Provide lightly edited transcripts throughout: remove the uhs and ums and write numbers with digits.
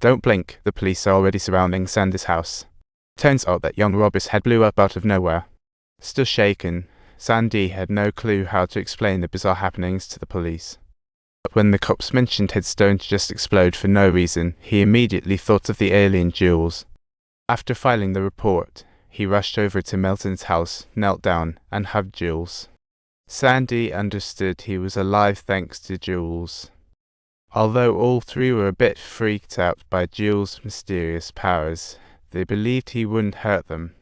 Don't blink, the police are already surrounding Sandy's house. Turns out that young Robert's head blew up out of nowhere. Still shaken, Sandy had no clue how to explain the bizarre happenings to the police. But when the cops mentioned his stone to just explode for no reason, he immediately thought of the alien Jules. After filing the report, he rushed over to Milton's house, knelt down, and hugged Jules. Sandy understood he was alive thanks to Jules. Although all three were a bit freaked out by Jules' mysterious powers, they believed he wouldn't hurt them.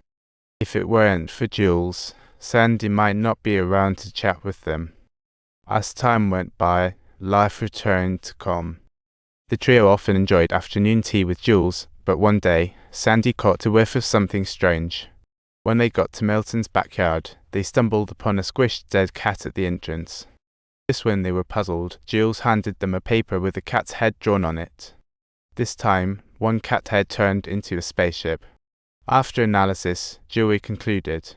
If it weren't for Jules, Sandy might not be around to chat with them. As time went by, life returned to calm. The trio often enjoyed afternoon tea with Jules, but one day, Sandy caught a whiff of something strange. When they got to Milton's backyard, they stumbled upon a squished dead cat at the entrance. Just when they were puzzled, Jules handed them a paper with a cat's head drawn on it. This time, one cat head turned into a spaceship. After analysis, Joey concluded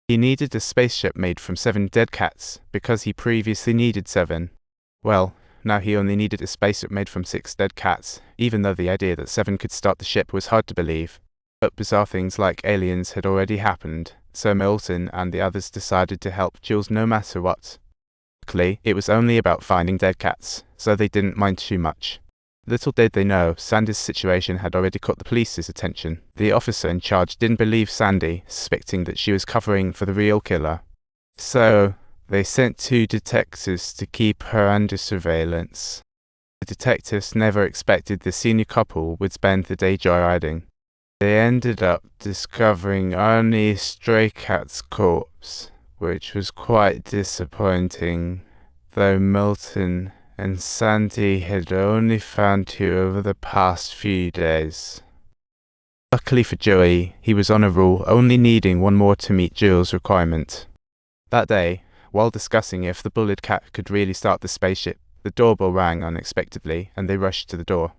he needed a spaceship made from 7 dead cats because he previously needed 7. Well, now he only needed a spaceship made from 6 dead cats, even though the idea that 7 could start the ship was hard to believe. But bizarre things like aliens had already happened, so Milton and the others decided to help Jules no matter what. Luckily, it was only about finding dead cats, so they didn't mind too much. Little did they know, Sandy's situation had already caught the police's attention. The officer in charge didn't believe Sandy, suspecting that she was covering for the real killer. So, they sent 2 detectives to keep her under surveillance. The detectives never expected the senior couple would spend the day joyriding. They ended up discovering only a stray cat's corpse, which was quite disappointing, though Milton and Sandy had only found 2 over the past few days. Luckily for Joey, he was on a rule, only needing 1 more to meet Jules' requirement. That day, while discussing if the bullied cat could really start the spaceship, the doorbell rang unexpectedly, and they rushed to the door.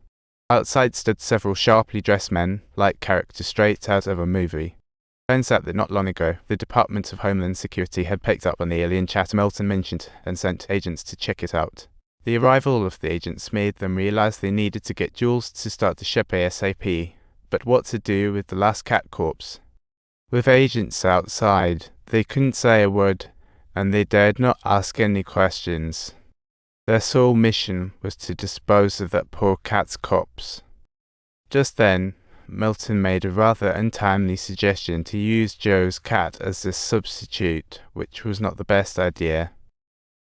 Outside stood several sharply dressed men, like characters straight out of a movie. Turns out that not long ago, the Department of Homeland Security had picked up on the alien chat Milton mentioned and sent agents to check it out. The arrival of the agents made them realize they needed to get Jules to start the ship ASAP, but what to do with the last cat corpse? With agents outside, they couldn't say a word, and they dared not ask any questions. Their sole mission was to dispose of that poor cat's corpse. Just then, Milton made a rather untimely suggestion to use Joe's cat as a substitute, which was not the best idea.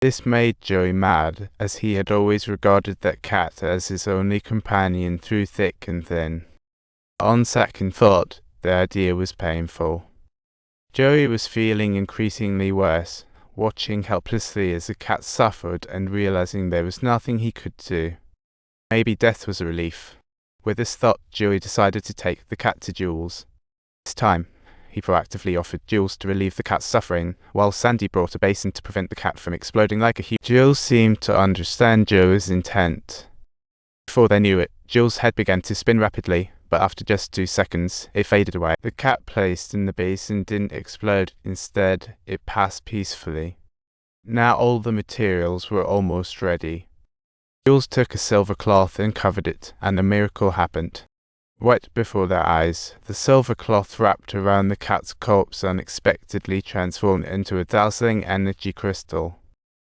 This made Joey mad, as he had always regarded that cat as his only companion through thick and thin. On second thought, the idea was painful. Joey was feeling increasingly worse, watching helplessly as the cat suffered and realizing there was nothing he could do. Maybe death was a relief. With this thought, Joey decided to take the cat to Jules. This time, he proactively offered Jules to relieve the cat's suffering, while Sandy brought a basin to prevent the cat from exploding like a huge. Jules seemed to understand Joey's intent. Before they knew it, Jules' head began to spin rapidly, but after just 2 seconds, it faded away. The cat placed in the basin didn't explode, instead, it passed peacefully. Now all the materials were almost ready. Jules took a silver cloth and covered it, and a miracle happened. Right before their eyes, the silver cloth wrapped around the cat's corpse unexpectedly transformed into a dazzling energy crystal.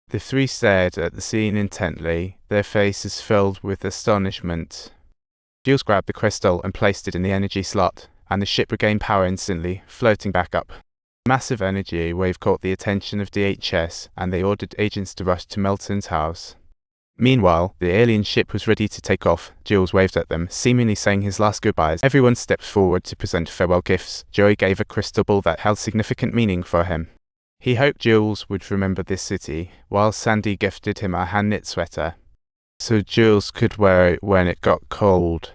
The 3 stared at the scene intently, their faces filled with astonishment. Jules grabbed the crystal and placed it in the energy slot, and the ship regained power instantly, floating back up. A massive energy wave caught the attention of DHS, and they ordered agents to rush to Milton's house. Meanwhile, the alien ship was ready to take off. Jules waved at them, seemingly saying his last goodbyes. Everyone stepped forward to present farewell gifts. Joey gave a crystal ball that held significant meaning for him. He hoped Jules would remember this city, while Sandy gifted him a hand-knit sweater, so Jules could wear it when it got cold.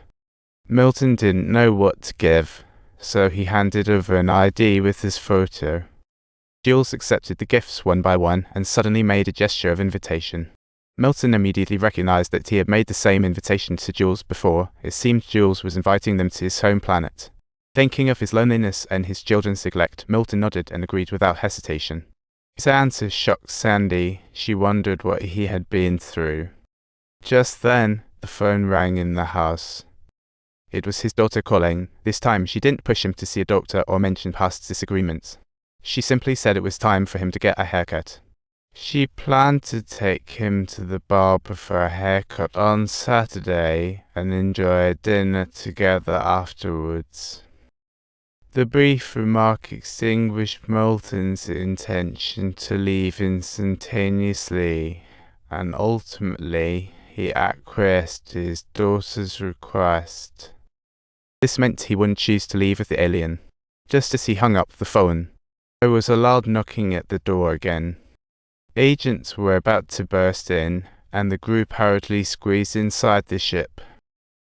Milton didn't know what to give, so he handed over an ID with his photo. Jules accepted the gifts one by one and suddenly made a gesture of invitation. Milton immediately recognized that he had made the same invitation to Jules before. It seemed Jules was inviting them to his home planet. Thinking of his loneliness and his children's neglect, Milton nodded and agreed without hesitation. His answer shocked Sandy. She wondered what he had been through. Just then, the phone rang in the house. It was his daughter calling. This time, she didn't push him to see a doctor or mention past disagreements. She simply said it was time for him to get a haircut. She planned to take him to the barber for a haircut on Saturday and enjoy a dinner together afterwards. The brief remark extinguished Moulton's intention to leave instantaneously, and ultimately he acquiesced to his daughter's request. This meant he wouldn't choose to leave with the alien. Just as he hung up the phone, there was a loud knocking at the door again. Agents were about to burst in, and the group hurriedly squeezed inside the ship.